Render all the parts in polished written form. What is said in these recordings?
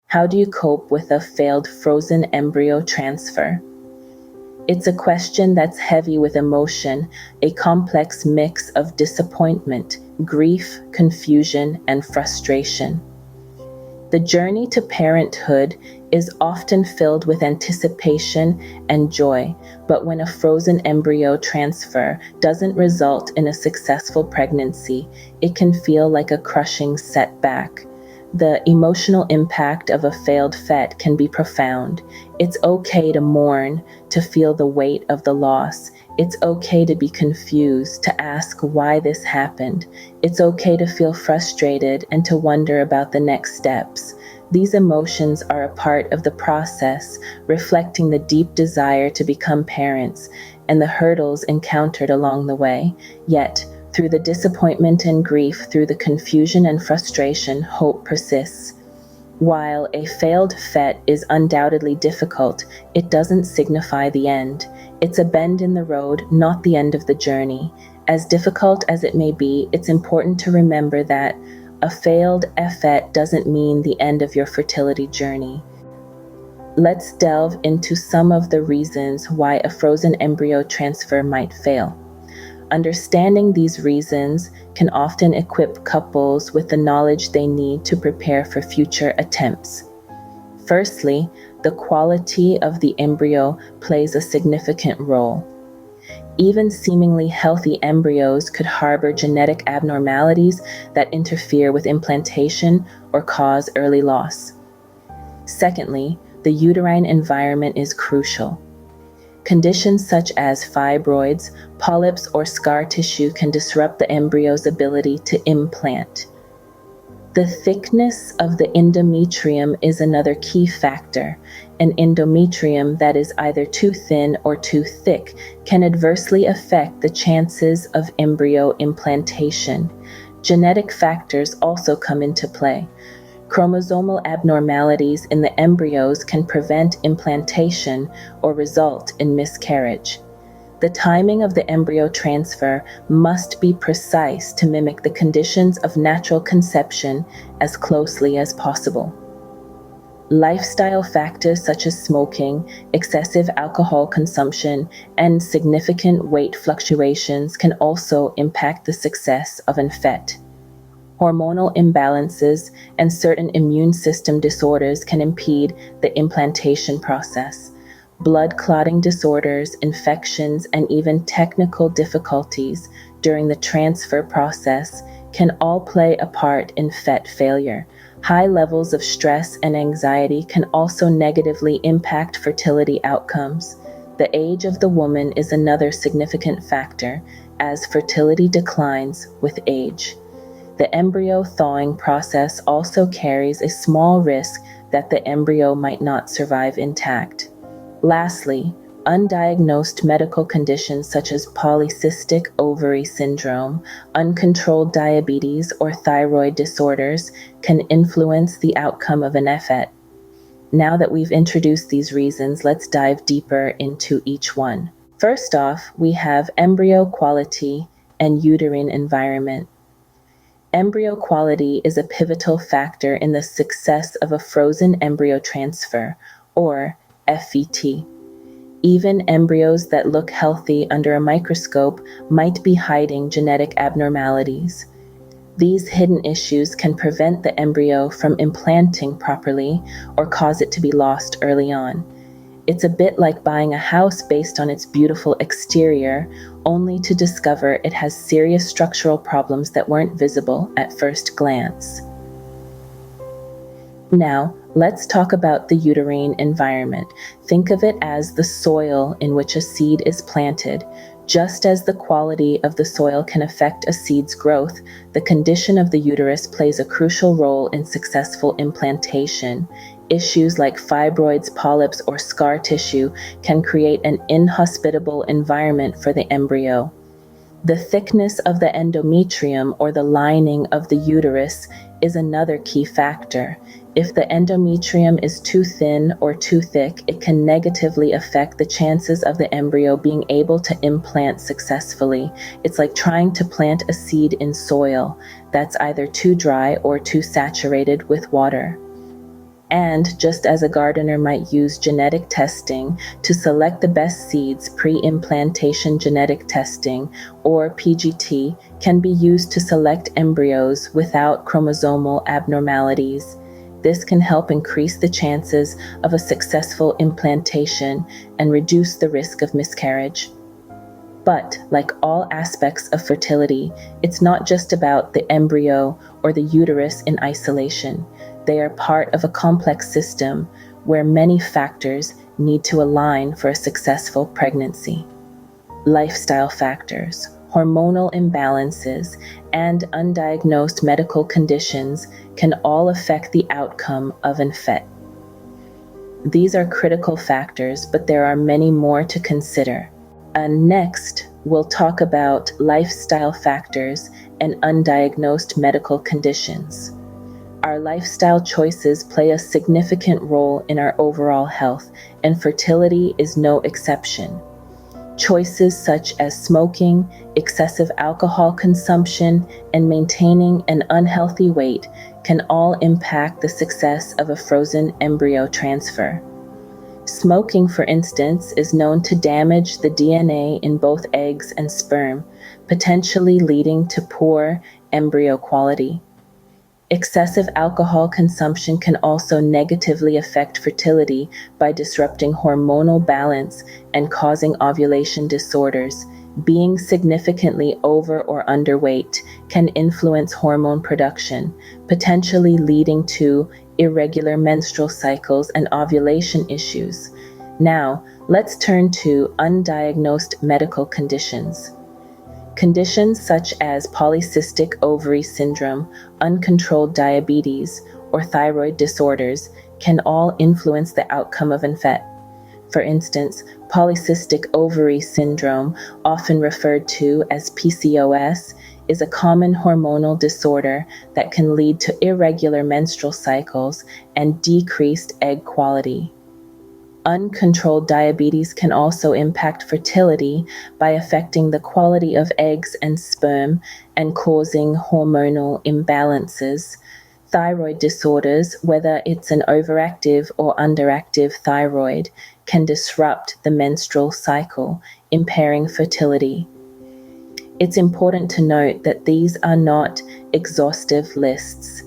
How do you cope with a failed frozen embryo transfer? It's a question that's heavy with emotion, a complex mix of disappointment, grief, confusion, and frustration. The journey to parenthood is often filled with anticipation and joy, but when a frozen embryo transfer doesn't result in a successful pregnancy, it can feel like a crushing setback. The emotional impact of a failed FET can be profound. It's okay to mourn, to feel the weight of the loss. It's okay to be confused, to ask why this happened. It's okay to feel frustrated and to wonder about the next steps. These emotions are a part of the process, reflecting the deep desire to become parents and the hurdles encountered along the way. Yet, through the disappointment and grief, through the confusion and frustration, hope persists. While a failed FET is undoubtedly difficult, it doesn't signify the end. It's a bend in the road, not the end of the journey. As difficult as it may be, it's important to remember that a failed FET doesn't mean the end of your fertility journey. Let's delve into some of the reasons why a frozen embryo transfer might fail. Understanding these reasons can often equip couples with the knowledge they need to prepare for future attempts. Firstly, the quality of the embryo plays a significant role. Even seemingly healthy embryos could harbor genetic abnormalities that interfere with implantation or cause early loss. Secondly, the uterine environment is crucial. Conditions such as fibroids, polyps, or scar tissue can disrupt the embryo's ability to implant. The thickness of the endometrium is another key factor. An endometrium that is either too thin or too thick can adversely affect the chances of embryo implantation. Genetic factors also come into play. Chromosomal abnormalities in the embryos can prevent implantation or result in miscarriage. The timing of the embryo transfer must be precise to mimic the conditions of natural conception as closely as possible. Lifestyle factors such as smoking, excessive alcohol consumption, and significant weight fluctuations can also impact the success of an FET. Hormonal imbalances and certain immune system disorders can impede the implantation process. Blood clotting disorders, infections, and even technical difficulties during the transfer process can all play a part in FET failure. High levels of stress and anxiety can also negatively impact fertility outcomes. The age of the woman is another significant factor, as fertility declines with age. The embryo thawing process also carries a small risk that the embryo might not survive intact. Lastly, undiagnosed medical conditions such as polycystic ovary syndrome, uncontrolled diabetes, or thyroid disorders can influence the outcome of an FET. Now that we've introduced these reasons, let's dive deeper into each one. First off, we have embryo quality and uterine environment. Embryo quality is a pivotal factor in the success of a frozen embryo transfer, or FET. Even embryos that look healthy under a microscope might be hiding genetic abnormalities. These hidden issues can prevent the embryo from implanting properly or cause it to be lost early on. It's a bit like buying a house based on its beautiful exterior, only to discover it has serious structural problems that weren't visible at first glance. Now, let's talk about the uterine environment. Think of it as the soil in which a seed is planted. Just as the quality of the soil can affect a seed's growth, the condition of the uterus plays a crucial role in successful implantation. Issues like fibroids, polyps, or scar tissue can create an inhospitable environment for the embryo. The thickness of the endometrium, or the lining of the uterus, is another key factor. If the endometrium is too thin or too thick, it can negatively affect the chances of the embryo being able to implant successfully. It's like trying to plant a seed in soil that's either too dry or too saturated with water. And just as a gardener might use genetic testing to select the best seeds, pre-implantation genetic testing, or PGT, can be used to select embryos without chromosomal abnormalities. This can help increase the chances of a successful implantation and reduce the risk of miscarriage. But, like all aspects of fertility, it's not just about the embryo or the uterus in isolation. They are part of a complex system where many factors need to align for a successful pregnancy. Lifestyle factors, hormonal imbalances, and undiagnosed medical conditions can all affect the outcome of an FET. These are critical factors, but there are many more to consider. Next, we'll talk about lifestyle factors and undiagnosed medical conditions. Our lifestyle choices play a significant role in our overall health, and fertility is no exception. Choices such as smoking, excessive alcohol consumption, and maintaining an unhealthy weight can all impact the success of a frozen embryo transfer. Smoking, for instance, is known to damage the DNA in both eggs and sperm, potentially leading to poor embryo quality. Excessive alcohol consumption can also negatively affect fertility by disrupting hormonal balance and causing ovulation disorders. Being significantly over or underweight can influence hormone production, potentially leading to irregular menstrual cycles and ovulation issues. Now, let's turn to undiagnosed medical conditions. Conditions such as polycystic ovary syndrome, uncontrolled diabetes, or thyroid disorders can all influence the outcome of an FET. For instance, polycystic ovary syndrome, often referred to as PCOS, is a common hormonal disorder that can lead to irregular menstrual cycles and decreased egg quality. Uncontrolled diabetes can also impact fertility by affecting the quality of eggs and sperm and causing hormonal imbalances. Thyroid disorders, whether it's an overactive or underactive thyroid, can disrupt the menstrual cycle, impairing fertility. It's important to note that these are not exhaustive lists.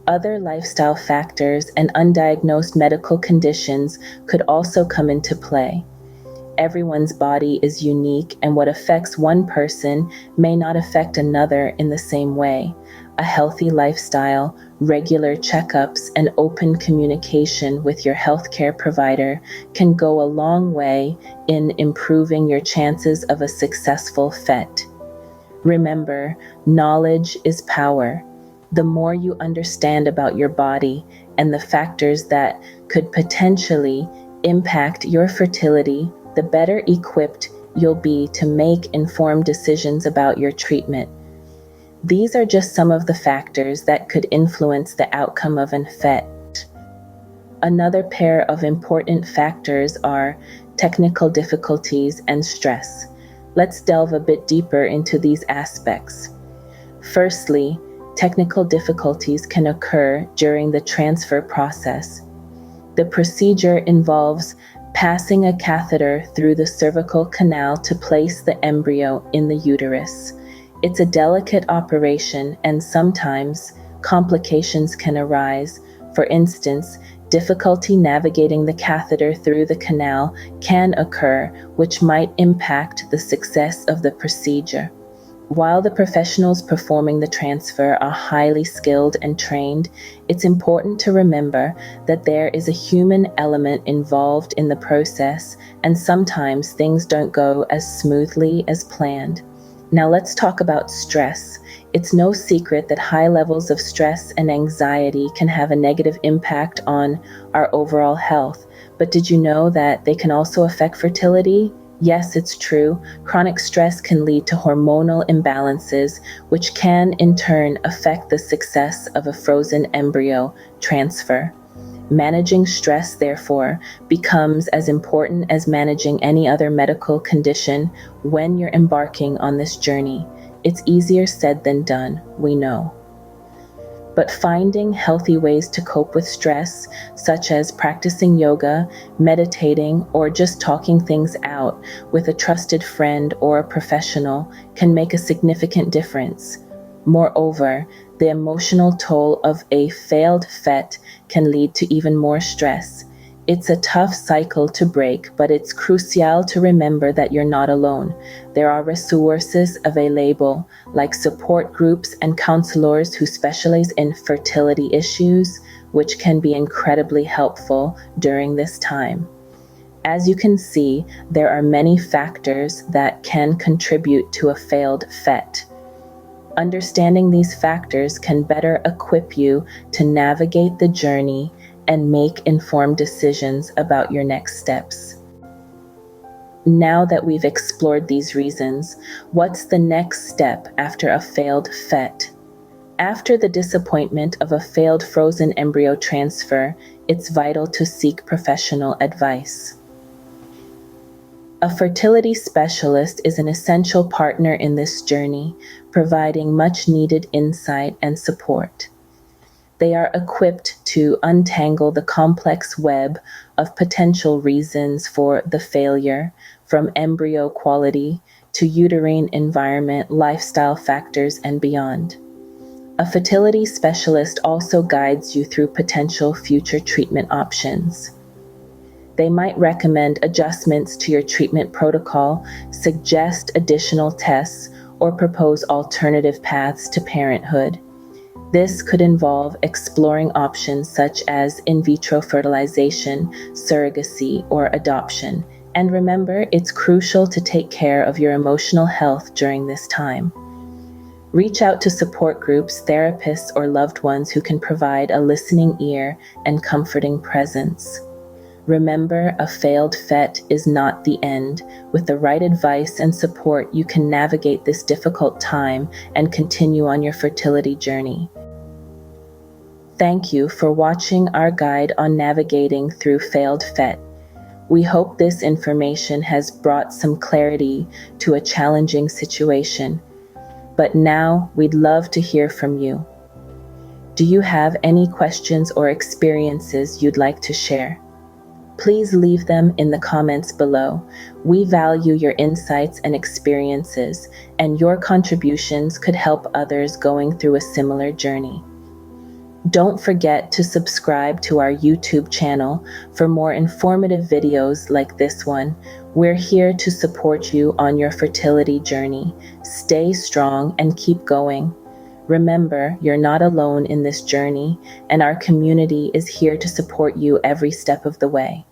Other lifestyle factors and undiagnosed medical conditions could also come into play. Everyone's body is unique, and what affects one person may not affect another in the same way. A healthy lifestyle, regular checkups, and open communication with your healthcare provider can go a long way in improving your chances of a successful FET. Remember, knowledge is power. The more you understand about your body and the factors that could potentially impact your fertility, the better equipped you'll be to make informed decisions about your treatment. These are just some of the factors that could influence the outcome of an FET. Another pair of important factors are technical difficulties and stress. Let's delve a bit deeper into these aspects. Firstly, technical difficulties can occur during the transfer process. The procedure involves passing a catheter through the cervical canal to place the embryo in the uterus. It's a delicate operation, and sometimes complications can arise. For instance, difficulty navigating the catheter through the canal can occur, which might impact the success of the procedure. While the professionals performing the transfer are highly skilled and trained, it's important to remember that there is a human element involved in the process, and sometimes things don't go as smoothly as planned. Now let's talk about stress. It's no secret that high levels of stress and anxiety can have a negative impact on our overall health. But did you know that they can also affect fertility? Yes, it's true. Chronic stress can lead to hormonal imbalances, which can in turn affect the success of a frozen embryo transfer. Managing stress, therefore, becomes as important as managing any other medical condition when you're embarking on this journey. It's easier said than done, we know. But finding healthy ways to cope with stress, such as practicing yoga, meditating, or just talking things out with a trusted friend or a professional, can make a significant difference. Moreover, the emotional toll of a failed FET can lead to even more stress. It's a tough cycle to break, but it's crucial to remember that you're not alone. There are resources available, like support groups and counselors who specialize in fertility issues, which can be incredibly helpful during this time. As you can see, there are many factors that can contribute to a failed FET. Understanding these factors can better equip you to navigate the journey and make informed decisions about your next steps. Now that we've explored these reasons, what's the next step after a failed FET? After the disappointment of a failed frozen embryo transfer, it's vital to seek professional advice. A fertility specialist is an essential partner in this journey, providing much-needed insight and support. They are equipped to untangle the complex web of potential reasons for the failure, from embryo quality to uterine environment, lifestyle factors, and beyond. A fertility specialist also guides you through potential future treatment options. They might recommend adjustments to your treatment protocol, suggest additional tests, or propose alternative paths to parenthood. This could involve exploring options such as in vitro fertilization, surrogacy, or adoption. And remember, it's crucial to take care of your emotional health during this time. Reach out to support groups, therapists, or loved ones who can provide a listening ear and comforting presence. Remember, a failed FET is not the end. With the right advice and support, you can navigate this difficult time and continue on your fertility journey. Thank you for watching our guide on navigating through failed FET. We hope this information has brought some clarity to a challenging situation. But now we'd love to hear from you. Do you have any questions or experiences you'd like to share? Please leave them in the comments below. We value your insights and experiences, and your contributions could help others going through a similar journey. Don't forget to subscribe to our YouTube channel for more informative videos like this one. We're here to support you on your fertility journey. Stay strong and keep going. Remember, you're not alone in this journey, and our community is here to support you every step of the way.